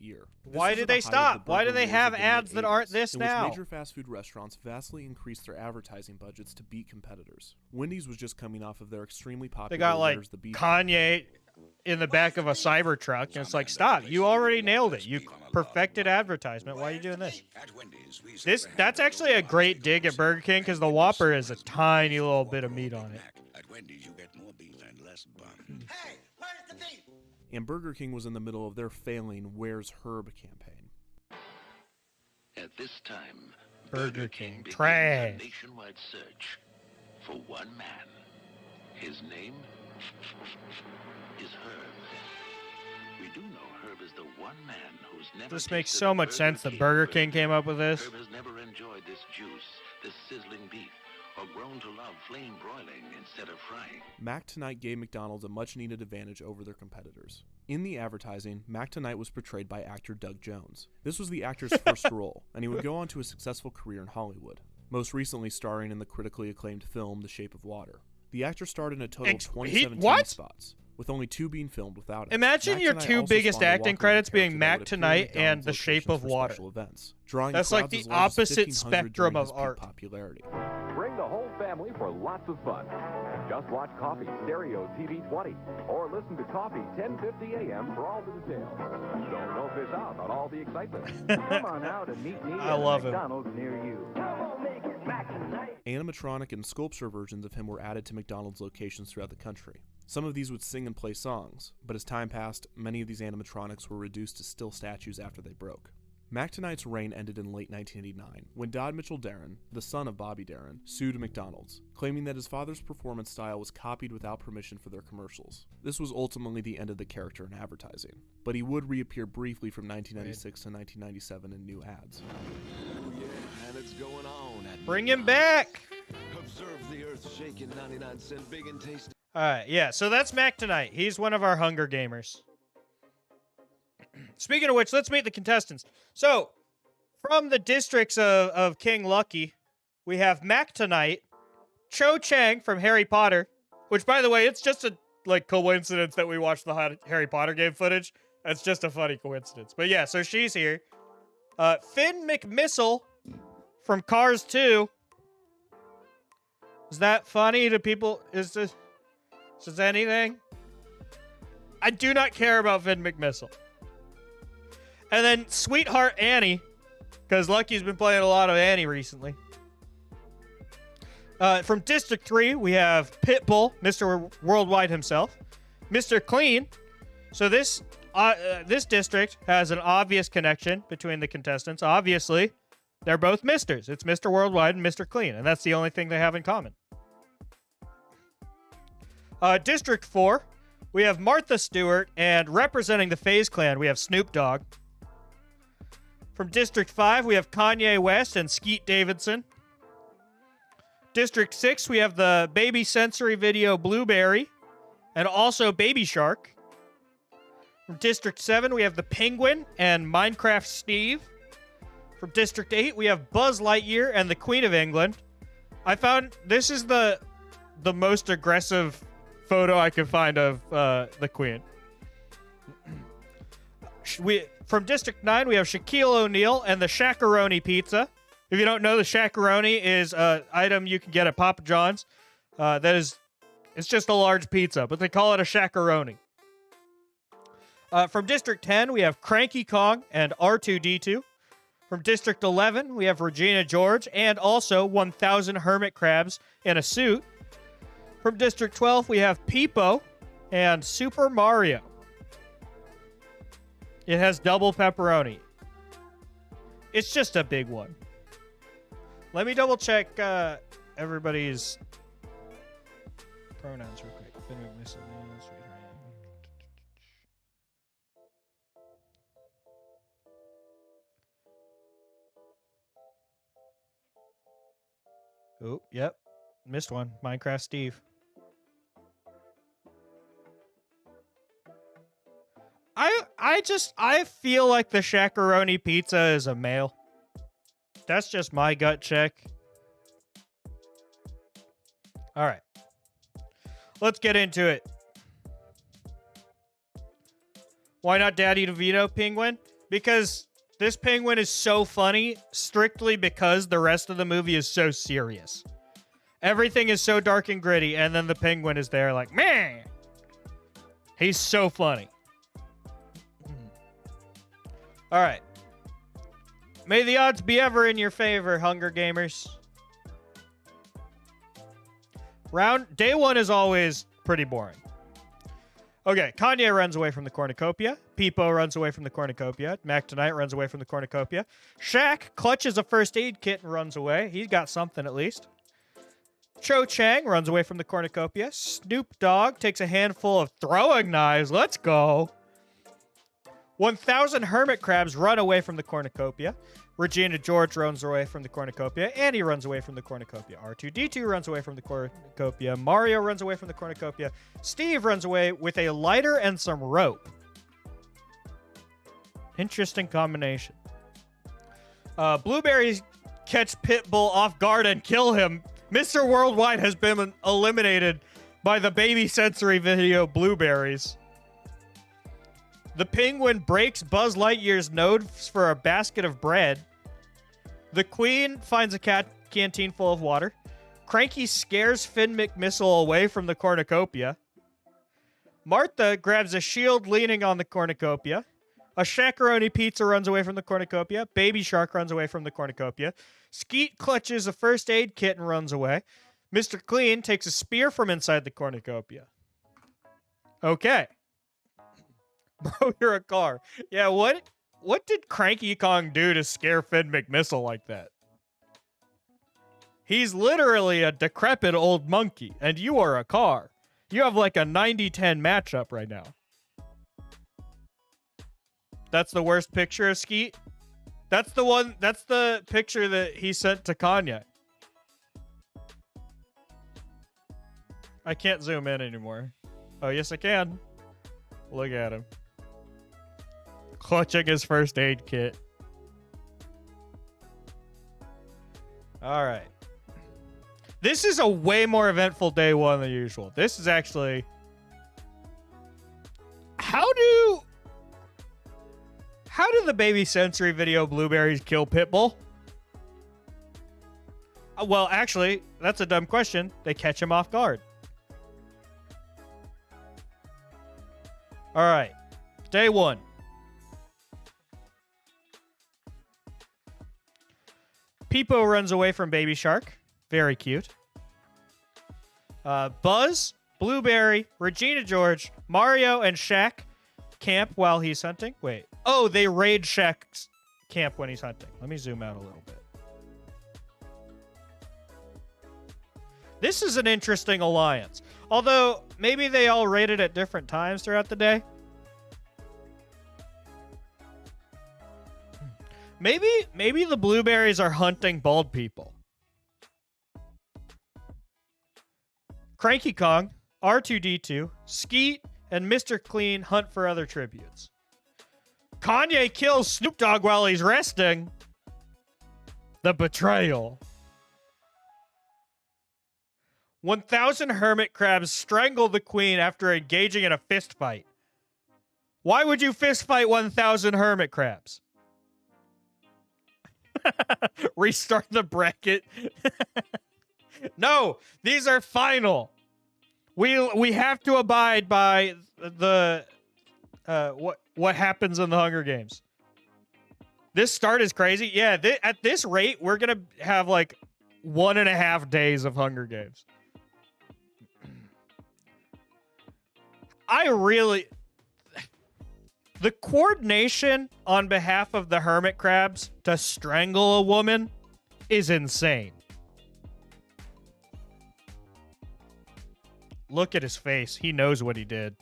year. Why did they stop? Why do they have ads that aren't this now? Major fast food restaurants vastly increased their advertising budgets to beat competitors. Wendy's was just coming off of their extremely popular They got like Where's the Beef? Kanye in the back of a Cybertruck, and it's like, stop! You already nailed it. You perfected advertisement. Why are you doing this? That's actually a great dig at Burger King because the Whopper is a tiny little bit of meat on it. At Wendy's, you get more beef and less bun. Hey, where's the beef? And Burger King was in the middle of their failing Where's Herb campaign. At this time, Burger King began trash. a nationwide search for one man. His name is Herb. We do know Herb is the one man who's never. This makes tasted so a much sense that King Burger King came up with this. Herb has never enjoyed this juice, this sizzling beef, or grown to love flame broiling instead of frying. Mac Tonight gave McDonald's a much-needed advantage over their competitors. In the advertising, Mac Tonight was portrayed by actor Doug Jones. This was the actor's first role, and he would go on to a successful career in Hollywood, most recently starring in the critically acclaimed film The Shape of Water. The actor starred in a total of 27 TV spots, with only 2 being filmed without him. Imagine Mac your Tonight 2 two also biggest spawned a acting walk-around credits character being that Mac would appear in Tonight and McDonald's The Shape locations of for Water. special events, drawing That's like crowds the as large as opposite 1,500 spectrum during of his peak art. popularity. Bring the whole family for lots of fun. Just watch Coffee Stereo TV 20 or listen to Coffee 1050 AM for all the details. So don't miss out on all the excitement. Come on out and meet me I at love him. McDonald's near you. Come on, make it Mac tonight. Animatronic and sculpture versions of him were added to McDonald's locations throughout the country. Some of these would sing and play songs, but as time passed, many of these animatronics were reduced to still statues after they broke. Mac Tonight's reign ended in late 1989 when Dodd Mitchell Darren, the son of Bobby Darren, sued McDonald's, claiming that his father's performance style was copied without permission for their commercials. This was ultimately the end of the character in advertising, but he would reappear briefly from 1996 to 1997 in new ads. Oh yeah, and it's going on. Bring him back! Observe the earth shaking 99-cent big and tasty. Alright, yeah, so that's Mac Tonight. He's one of our Hunger Gamers. Speaking of which, let's meet the contestants. So, from the districts of King Lucky, we have Mac Tonight, Cho Chang from Harry Potter, which, by the way, it's just a coincidence that we watched the Harry Potter game footage. That's just a funny coincidence. But yeah, so she's here. Finn McMissile from Cars 2. Is that funny to people? Is this anything? I do not care about Finn McMissile. And then Sweetheart Annie, because Lucky's been playing a lot of Annie recently. From District 3, we have Pitbull, Mr. Worldwide himself. Mr. Clean. So this district has an obvious connection between the contestants. Obviously, they're both Misters. It's Mr. Worldwide and Mr. Clean, and that's the only thing they have in common. District 4, we have Martha Stewart, and representing the FaZe Clan, we have Snoop Dogg. From District 5, we have Kanye West and Skeet Davidson. District 6, we have the Baby Sensory Video Blueberry, and also Baby Shark. From District 7, we have the Penguin and Minecraft Steve. From District 8, we have Buzz Lightyear and the Queen of England. I found this is the most aggressive photo I could find of the Queen. From District 9, we have Shaquille O'Neal and the Shaq-a-Roni Pizza. If you don't know, the Shaq-a-Roni is an item you can get at Papa John's. It's just a large pizza, but they call it a Shaq-a-Roni. From District 10, we have Cranky Kong and R2-D2. From District 11, we have Regina George and also 1,000 hermit crabs in a suit. From District 12, we have Peepo and Super Mario. It has double pepperoni. It's just a big one. Let me double check everybody's pronouns real quick. Oh, yep. Missed one. Minecraft Steve. I feel like the Shaq-a-Roni Pizza is a male. That's just my gut check. All right. Let's get into it. Why not Daddy DeVito, Penguin? Because this penguin is so funny strictly because the rest of the movie is so serious. Everything is so dark and gritty, and then the penguin is there like, man. He's so funny. All right. May the odds be ever in your favor, Hunger Gamers. Day one is always pretty boring. Okay, Kanye runs away from the cornucopia. Peepo runs away from the cornucopia. Mac Tonight runs away from the cornucopia. Shaq clutches a first aid kit and runs away. He's got something at least. Cho Chang runs away from the cornucopia. Snoop Dogg takes a handful of throwing knives. Let's go. 1,000 hermit crabs run away from the cornucopia. Regina George runs away from the cornucopia. Annie runs away from the cornucopia. R2-D2 runs away from the cornucopia. Mario runs away from the cornucopia. Steve runs away with a lighter and some rope. Interesting combination. Blueberries catch Pitbull off guard and kill him. Mr. Worldwide has been eliminated by the baby sensory video Blueberries. The penguin breaks Buzz Lightyear's nose for a basket of bread. The queen finds a canteen full of water. Cranky scares Finn McMissile away from the cornucopia. Martha grabs a shield leaning on the cornucopia. A shakaroni pizza runs away from the cornucopia. Baby Shark runs away from the cornucopia. Skeet clutches a first aid kit and runs away. Mr. Clean takes a spear from inside the cornucopia. Okay. Bro, you're a car. Yeah, what did Cranky Kong do to scare Finn McMissile like that? He's literally a decrepit old monkey, and you are a car. You have like a 90-10 matchup right now. That's the worst picture of Skeet? That's the picture that he sent to Kanye. I can't zoom in anymore. Oh, yes I can. Look at him. Clutching his first aid kit. All right. This is a way more eventful day one than usual. This is actually... How do the baby sensory video Blueberries kill Pitbull? Well, actually, that's a dumb question. They catch him off guard. All right. Day one. Peepo runs away from Baby Shark. Very cute. Buzz, Blueberry, Regina George, Mario, and Shaq camp while he's hunting. Wait. Oh, they raid Shaq's camp when he's hunting. Let me zoom out a little bit. This is an interesting alliance. Although, maybe they all raided at different times throughout the day. Maybe the Blueberries are hunting bald people. Cranky Kong, R2-D2, Skeet, and Mr. Clean hunt for other tributes. Kanye kills Snoop Dogg while he's resting. The betrayal. 1,000 hermit crabs strangle the queen after engaging in a fist fight. Why would you fist fight 1,000 hermit crabs? Restart the bracket. No, these are final. We have to abide by the what happens in the Hunger Games. This start is crazy. Yeah, at this rate, we're gonna have like 1.5 days of Hunger Games. The coordination on behalf of the hermit crabs to strangle a woman is insane. Look at his face. He knows what he did.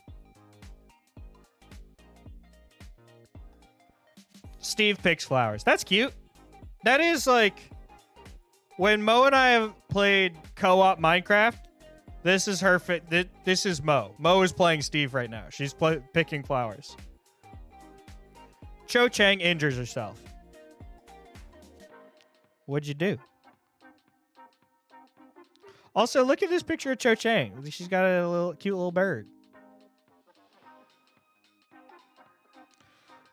Steve picks flowers. That's cute. That is like... When Mo and I have played co-op Minecraft, this is her... This is Mo. Mo is playing Steve right now. She's picking flowers. Cho Chang injures herself. What'd you do? Also, look at this picture of Cho Chang. She's got a cute little bird.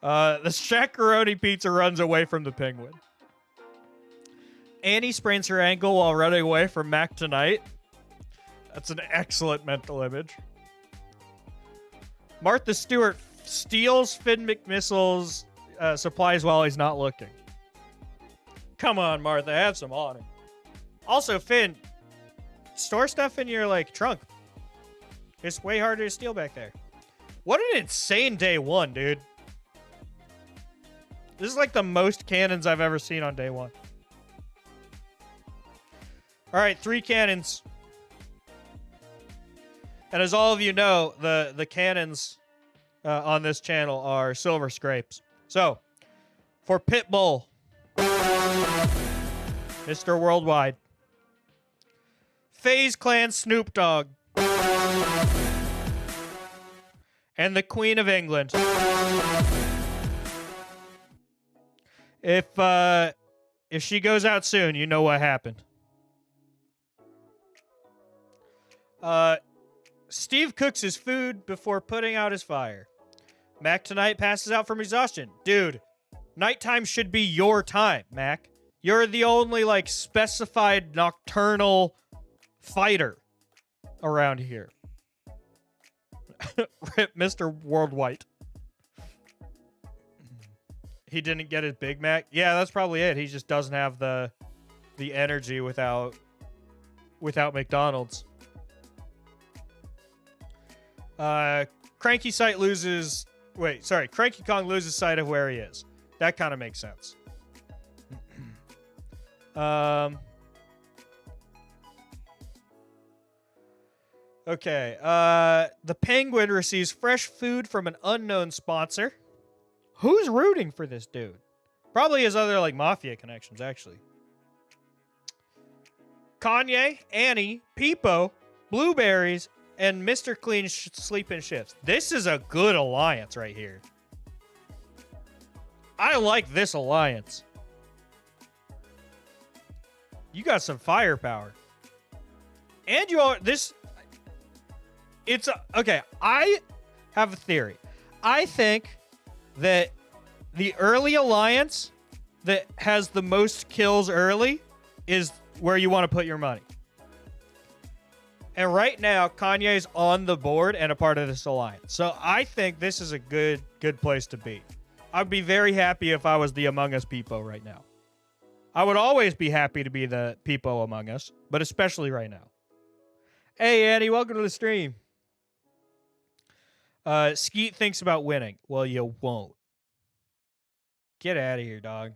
The Shakaroni pizza runs away from the penguin. Annie sprains her ankle while running away from Mac tonight. That's an excellent mental image. Martha Stewart steals Finn McMissle's supplies while he's not looking. Come on, Martha, have some honor. Also, Finn, store stuff in your, like, trunk. It's way harder to steal back there. What an insane day one, dude. This is like the most cannons I've ever seen on day one. All right, 3 cannons. And as all of you know, the cannons on this channel are Silver Scrapes. So, for Pitbull, Mr. Worldwide, FaZe Clan Snoop Dogg, and the Queen of England. If she goes out soon, you know what happened. Steve cooks his food before putting out his fire. Mac tonight passes out from exhaustion. Dude, nighttime should be your time, Mac. You're the only, like, specified nocturnal fighter around here. Rip Mr. Worldwide. He didn't get his Big Mac? Yeah, that's probably it. He just doesn't have the energy without McDonald's. Cranky Kong loses sight of where he is. That kind of makes sense. Okay. The Penguin receives fresh food from an unknown sponsor. Who's rooting for this dude? Probably his other, like, mafia connections, actually. Kanye, Annie, Peepo, Blueberries, and Mr. Clean sleeping shifts. This is a good alliance right here. I like this alliance. You got some firepower. And you are this. Okay, I have a theory. I think that the early alliance that has the most kills early is where you want to put your money. And right now, Kanye's on the board and a part of this alliance. So I think this is a good place to be. I'd be very happy if I was the Among Us Peepo right now. I would always be happy to be the Peepo Among Us, but especially right now. Hey, Annie, welcome to the stream. Skeet thinks about winning. Well, you won't. Get out of here, dog.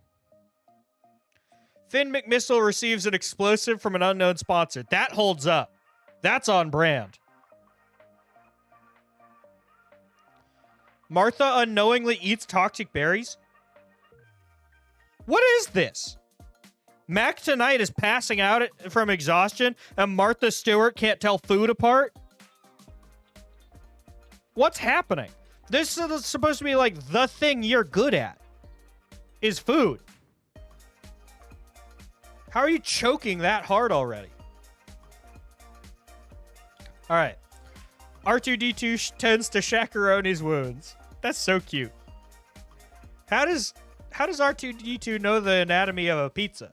Finn McMissile receives an explosive from an unknown sponsor. That holds up. That's on brand. Martha unknowingly eats toxic berries? What is this? Mac tonight is passing out from exhaustion, and Martha Stewart can't tell food apart? What's happening? This is supposed to be like the thing you're good at. Is food. How are you choking that hard already? All right. R2-D2 tends to Shakaroni's wounds. That's so cute. How does R2-D2 know the anatomy of a pizza?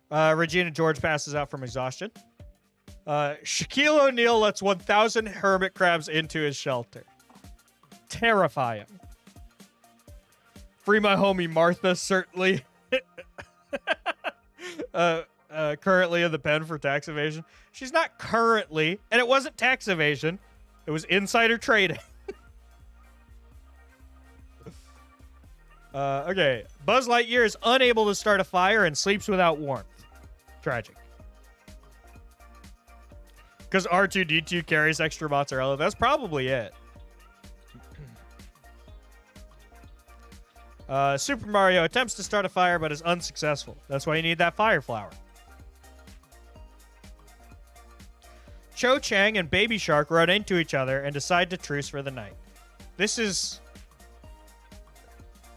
Regina George passes out from exhaustion. Shaquille O'Neal lets 1,000 hermit crabs into his shelter. Terrifying. Free my homie Martha, certainly. Currently in the pen for tax evasion. She's not currently, and it wasn't tax evasion. It was insider trading. Okay. Buzz Lightyear is unable to start a fire and sleeps without warmth. Tragic. Because R2-D2 carries extra mozzarella. That's probably it. Super Mario attempts to start a fire but is unsuccessful. That's why you need that fire flower. Cho Chang and Baby Shark run into each other and decide to truce for the night. This is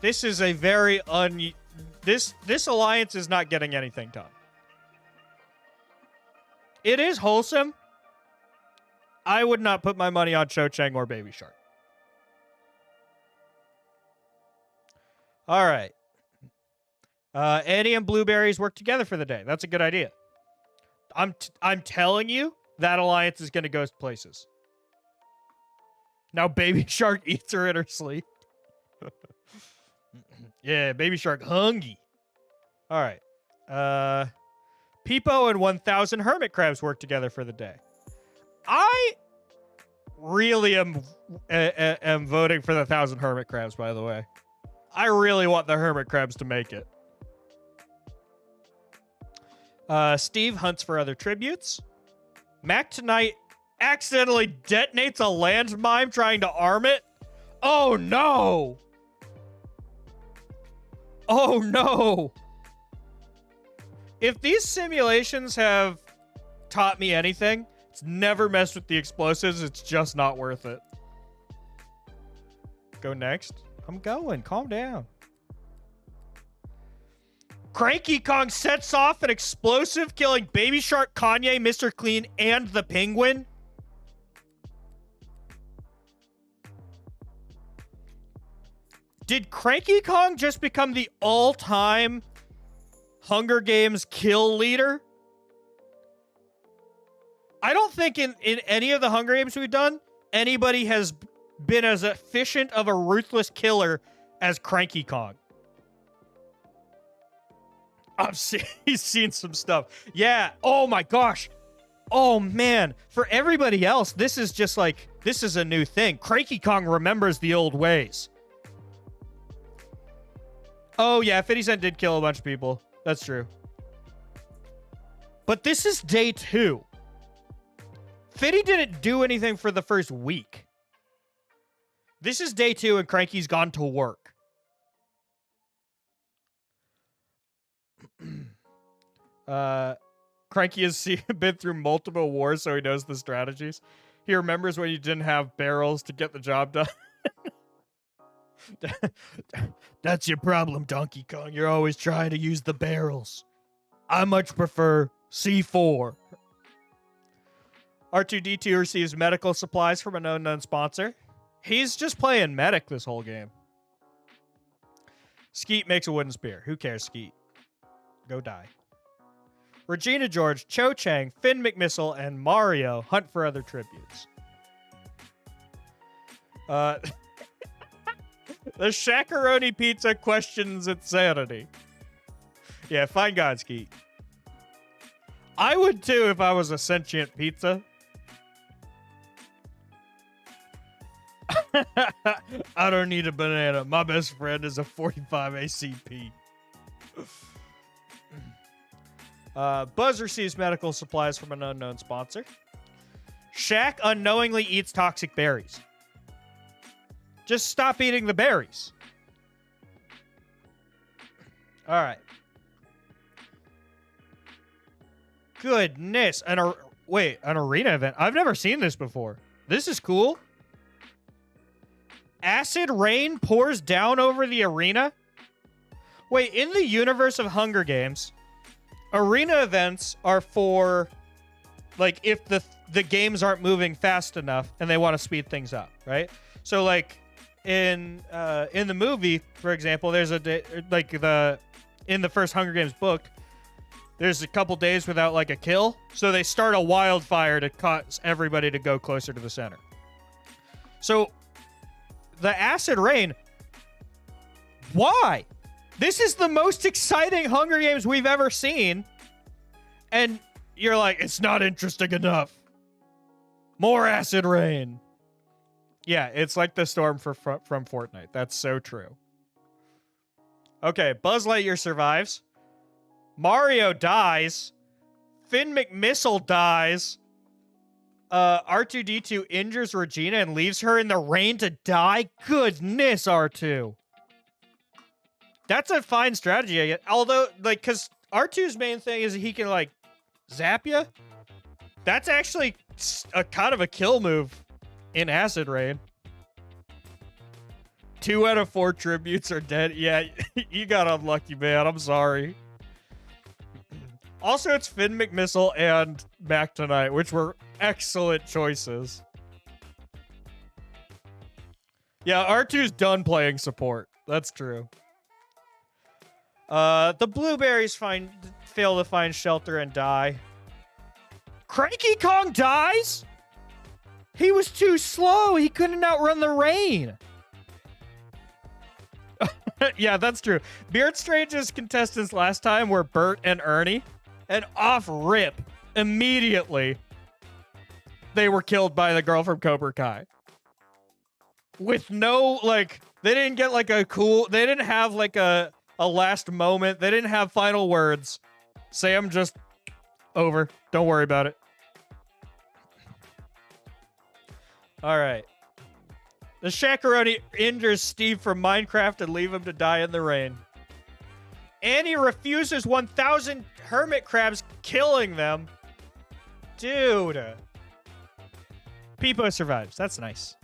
a very this alliance is not getting anything done. It is wholesome. I would not put my money on Cho Chang or Baby Shark. All right. Annie and Blueberries work together for the day. That's a good idea. I'm telling you, that alliance is going to go places. Now Baby Shark eats her in her sleep. Yeah, Baby Shark hungry. All right. Peepo and 1,000 hermit crabs work together for the day. I really am voting for the 1,000 hermit crabs, by the way. I really want the hermit crabs to make it. Steve hunts for other tributes. Mac tonight accidentally detonates a landmine trying to arm it. Oh no! Oh no! If these simulations have taught me anything, it's never mess with the explosives. It's just not worth it. Go next. I'm going. Calm down. Cranky Kong sets off an explosive, killing Baby Shark, Kanye, Mr. Clean, and the Penguin. Did Cranky Kong just become the all-time Hunger Games kill leader? I don't think in any of the Hunger Games we've done, anybody has been as efficient of a ruthless killer as Cranky Kong. He's seen some stuff. Yeah. Oh my gosh. Oh man. For everybody else, this is just like, this is a new thing. Cranky Kong remembers the old ways. Oh yeah, 50 Cent did kill a bunch of people. That's true. But this is day 2. 50 didn't do anything for the first week. This is day 2 and Cranky's gone to work. Cranky has been through multiple wars, so he knows the strategies. He remembers when you didn't have barrels to get the job done. That's your problem, Donkey Kong. You're always trying to use the barrels. I much prefer C4. R2-D2 receives medical supplies from an unknown sponsor. He's just playing medic this whole game. Skeet makes a wooden spear. Who cares, Skeet? Go die. Regina George, Cho Chang, Finn McMissile, and Mario hunt for other tributes. The Shakaroni Pizza questions its sanity. Yeah, fine God, Skeet. I would too if I was a sentient pizza. I don't need a banana. My best friend is a 45 ACP. Buzz receives medical supplies from an unknown sponsor. Shaq unknowingly eats toxic berries. Just stop eating the berries. All right. Goodness. An arena event. I've never seen this before. This is cool. Acid rain pours down over the arena. Wait, in the universe of Hunger Games, arena events are for, like, if the games aren't moving fast enough and they want to speed things up, right? So, like, in the movie, for example, there's in the first Hunger Games book, there's a couple days without, like, a kill, so they start a wildfire to cause everybody to go closer to the center. So, the acid rain, why? This is the most exciting Hunger Games we've ever seen. And you're like, it's not interesting enough. More acid rain. Yeah, it's like the storm from Fortnite. That's so true. Okay, Buzz Lightyear survives. Mario dies. Finn McMissile dies. R2-D2 injures Regina and leaves her in the rain to die. Goodness, R2. That's a fine strategy, I guess. Although, like, because R2's main thing is he can, like, zap you. That's actually a kind of a kill move in Acid Rain. 2 out of 4 tributes are dead. Yeah, you got unlucky, man. I'm sorry. Also, it's Finn McMissile and Mac tonight, which were excellent choices. Yeah, R2's done playing support. That's true. The blueberries fail to find shelter and die. Cranky Kong dies? He was too slow. He couldn't outrun the rain. Yeah, that's true. Beard Strange's contestants last time were Bert and Ernie. And off rip, immediately, they were killed by the girl from Cobra Kai. With no, like, they didn't get like a cool, they didn't have like a last moment. They didn't have final words. Sam just over. Don't worry about it. All right. The Shakaroni injures Steve from Minecraft and leave him to die in the rain. Annie refuses 1,000 hermit crabs, killing them. Dude. Peepo survives. That's nice.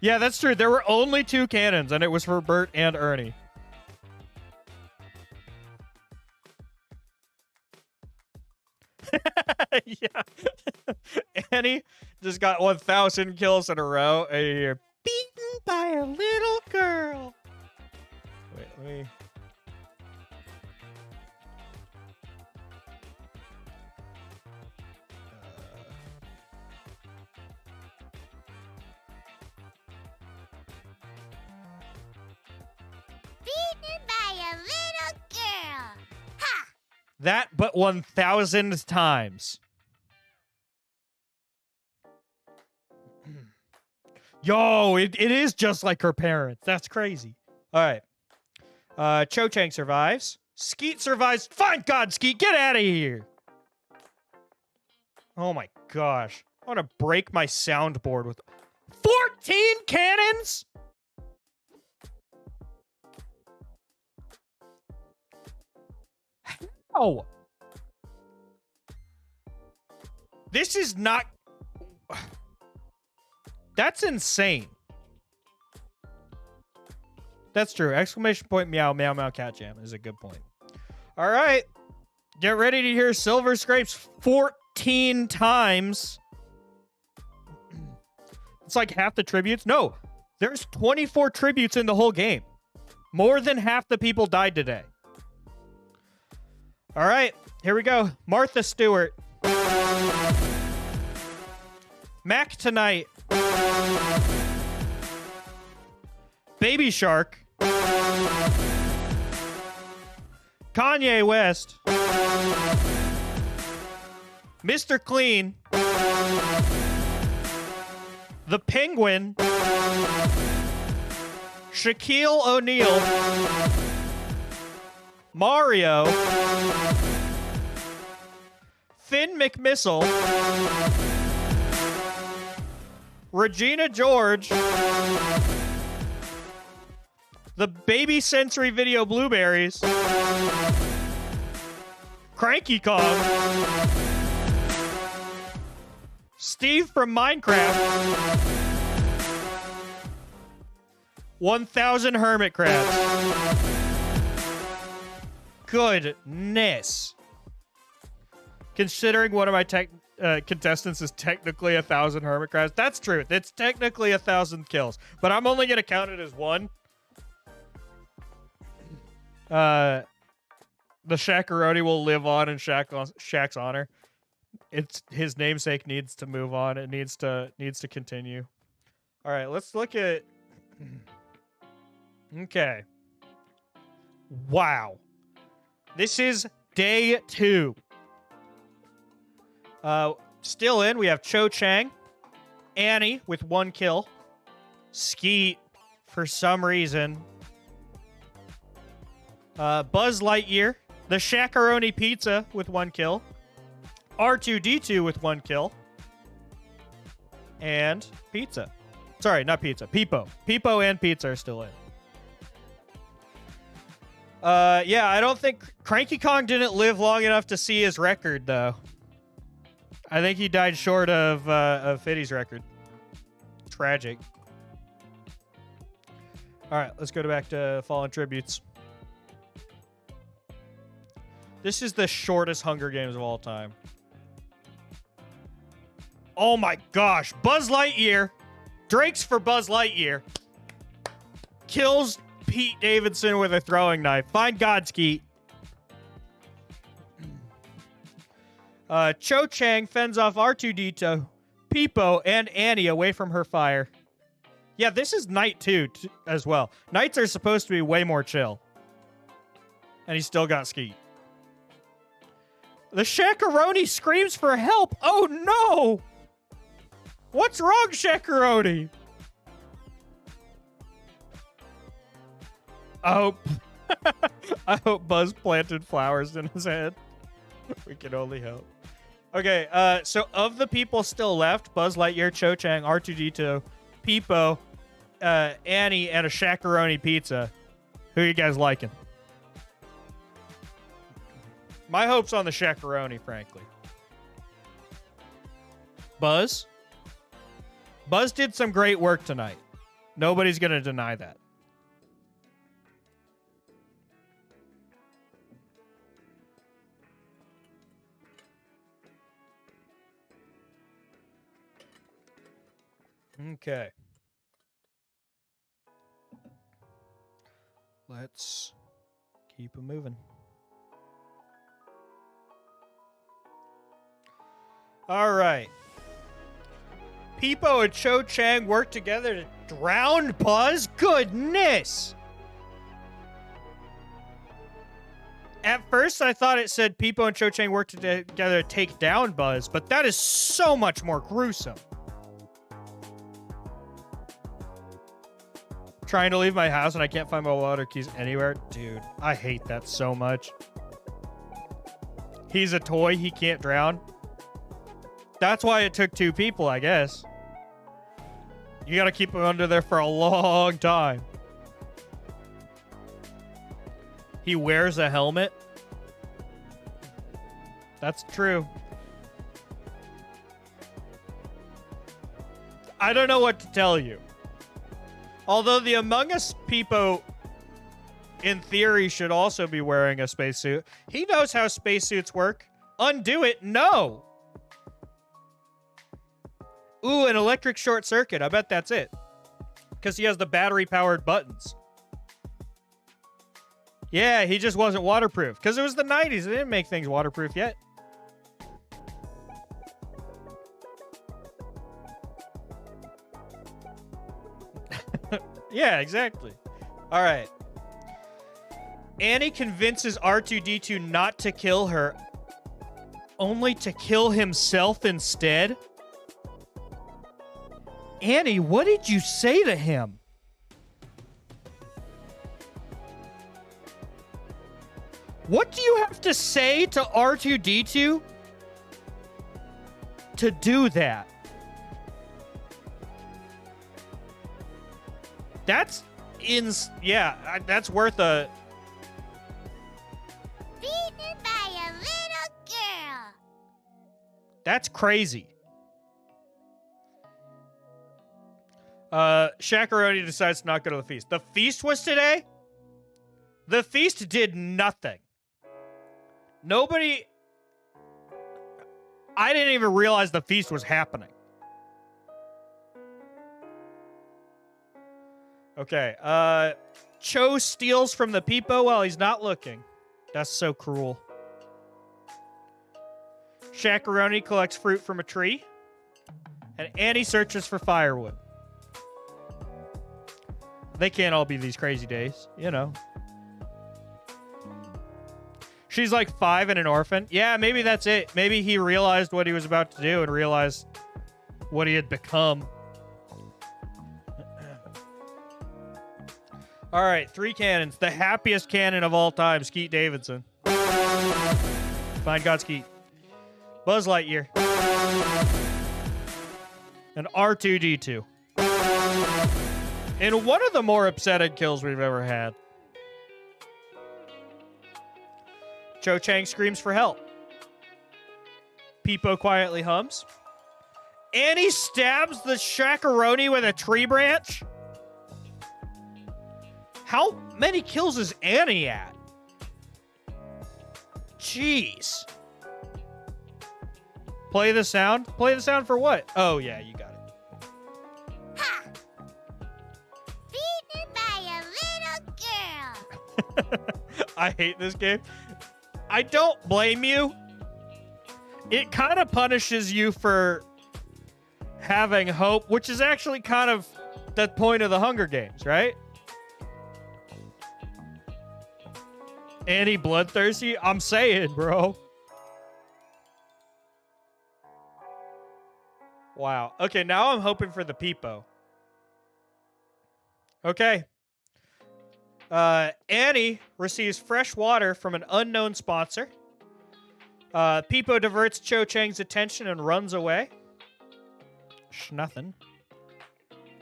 Yeah, that's true. There were only 2 cannons, and it was for Bert and Ernie. Yeah. Annie just got 1,000 kills in a row, and you're beaten by a little girl. Wait, let me... Beaten by a little girl. Ha! That, but 1,000 times. Yo, it is just like her parents. That's crazy. All right. Cho Chang survives. Skeet survives. Fine God, Skeet, get out of here. Oh my gosh. I want to break my soundboard with 14 cannons? How? This is not... That's insane. That's true. Exclamation point meow meow meow cat jam is a good point. All right. Get ready to hear Silver Scrapes 14 times. It's like half the tributes. No, there's 24 tributes in the whole game. More than half the people died today. All right, here we go. Martha Stewart. Mac Tonight. Baby Shark. Kanye West. Mr. Clean. The Penguin. Shaquille O'Neal. Mario. Finn McMissile. Regina George. The Baby Sensory Video Blueberries. Cranky Kong. Steve from Minecraft. 1,000 hermit crabs. Goodness. Considering one of my contestants is technically 1,000 hermit crabs. That's true. It's technically 1,000 kills. But I'm only going to count it as one. The Shakaroni will live on in Shaq's honor. It's his namesake needs to move on. It needs to continue. All right, let's look at... Okay. Wow. This is day 2. Still in, we have Cho Chang, Annie with 1 kill, Skeet for some reason, Buzz Lightyear, the Shakaroni Pizza with 1 kill, R2-D2 with 1 kill, and Pizza. Sorry, not Pizza. Peepo. Peepo and Pizza are still in. Yeah, I don't think Cranky Kong didn't live long enough to see his record, though. I think he died short of Fiddy's record. Tragic. All right, let's go back to Fallen Tributes. This is the shortest Hunger Games of all time. Oh my gosh. Buzz Lightyear. Drake's for Buzz Lightyear. Kills Pete Davidson with a throwing knife. Find God, Skeet. Cho Chang fends off R2-D2, Peepo, and Annie away from her fire. Yeah, this is night 2 as well. Nights are supposed to be way more chill. And he still got Skeet. The Shakaroni screams for help. Oh no! What's wrong, Shakaroni? I hope Buzz planted flowers in his head. We can only hope. Okay, so of the people still left, Buzz Lightyear, Cho Chang, R2-D2, Peepo, Annie, and a Shakaroni pizza. Who you guys liking? My hope's on the Shakaroni, frankly. Buzz? Buzz did some great work tonight. Nobody's going to deny that. Okay. Let's keep it moving. All right. Peepo and Cho Chang work together to drown Buzz? Goodness! At first, I thought it said Peepo and Cho Chang work together to take down Buzz, but that is so much more gruesome. Trying to leave my house and I can't find my water keys anywhere. Dude, I hate that so much. He's a toy. He can't drown. That's why it took 2 people, I guess. You gotta keep him under there for a long time. He wears a helmet. That's true. I don't know what to tell you. Although the Among Us Peepo, in theory, should also be wearing a spacesuit. He knows how spacesuits work. Undo it? No! Ooh, an electric short circuit. I bet that's it. Because he has the battery-powered buttons. Yeah, he just wasn't waterproof. Because it was the 90s. They didn't make things waterproof yet. Yeah, exactly. All right. Annie convinces R2-D2 not to kill her, only to kill himself instead. Annie, what did you say to him? What do you have to say to R2-D2 to do that? That's that's worth a... Beaten by a little girl. That's crazy. Shakaroni decides to not go to the feast. The feast was today? The feast did nothing. Nobody... I didn't even realize the feast was happening. Okay, Cho steals from the Peepo while he's not looking. That's so cruel. Shakaroni collects fruit from a tree. And Annie searches for firewood. They can't all be these crazy days, you know. She's like 5 and an orphan. Yeah, maybe that's it. Maybe he realized what he was about to do and realized what he had become. All right, 3 cannons. The happiest cannon of all time, Skeet Davidson. Find God, Skeet. Buzz Lightyear. And R2-D2. In one of the more upsetting kills we've ever had. Cho Chang screams for help. Peepo quietly hums. Annie stabs the Shakaroni with a tree branch. How many kills is Annie at? Jeez. Play the sound? Play the sound for what? Oh, yeah, you got it. Ha! Beaten by a little I hate this game. I don't blame you. It kind of punishes you for having hope, which is actually kind of the point of the Hunger Games, right? Annie bloodthirsty? I'm saying, bro. Wow. Okay, now I'm hoping for the Peepo. Okay. Annie receives fresh water from an unknown sponsor. Peepo diverts Cho Chang's attention and runs away. Nothing.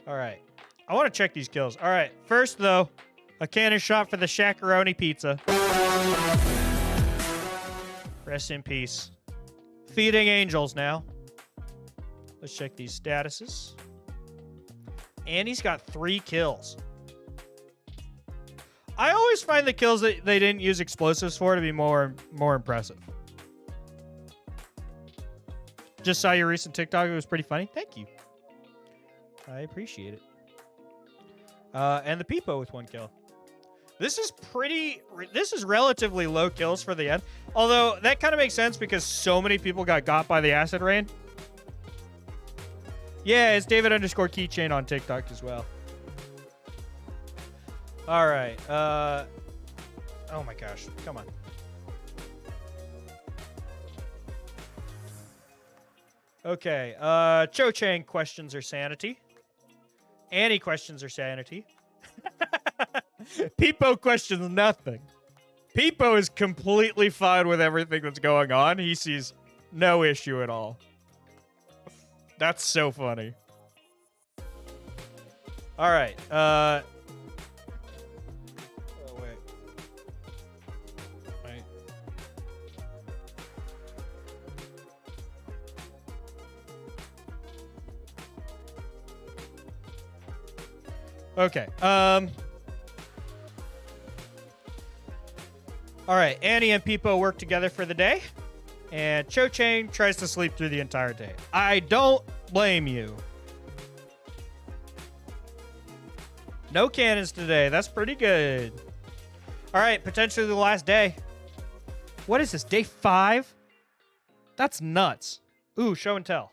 All right. I want to check these kills. All right. First, though, a cannon shot for the Shakaroni pizza. Rest in peace. Feeding angels now. Let's check these statuses. Annie's got 3 kills. I always find the kills that they didn't use explosives for to be more impressive. Just saw your recent TikTok. It was pretty funny. Thank you. I appreciate it. And the Peepo with 1 kill. This is relatively low kills for the end. Although, that kind of makes sense because so many people got by the acid rain. Yeah, it's David_keychain on TikTok as well. All right. Oh my gosh. Come on. Okay. Cho Chang questions her sanity. Annie questions her sanity. Peepo questions nothing. Peepo is completely fine with everything that's going on. He sees no issue at all. That's so funny. All right. Oh, wait. Wait. Okay. All right. Annie and Peepo work together for the day. And Cho Chang tries to sleep through the entire day. I don't blame you. No cannons today. That's pretty good. All right, potentially the last day. What is this, day 5? That's nuts. Ooh, show and tell.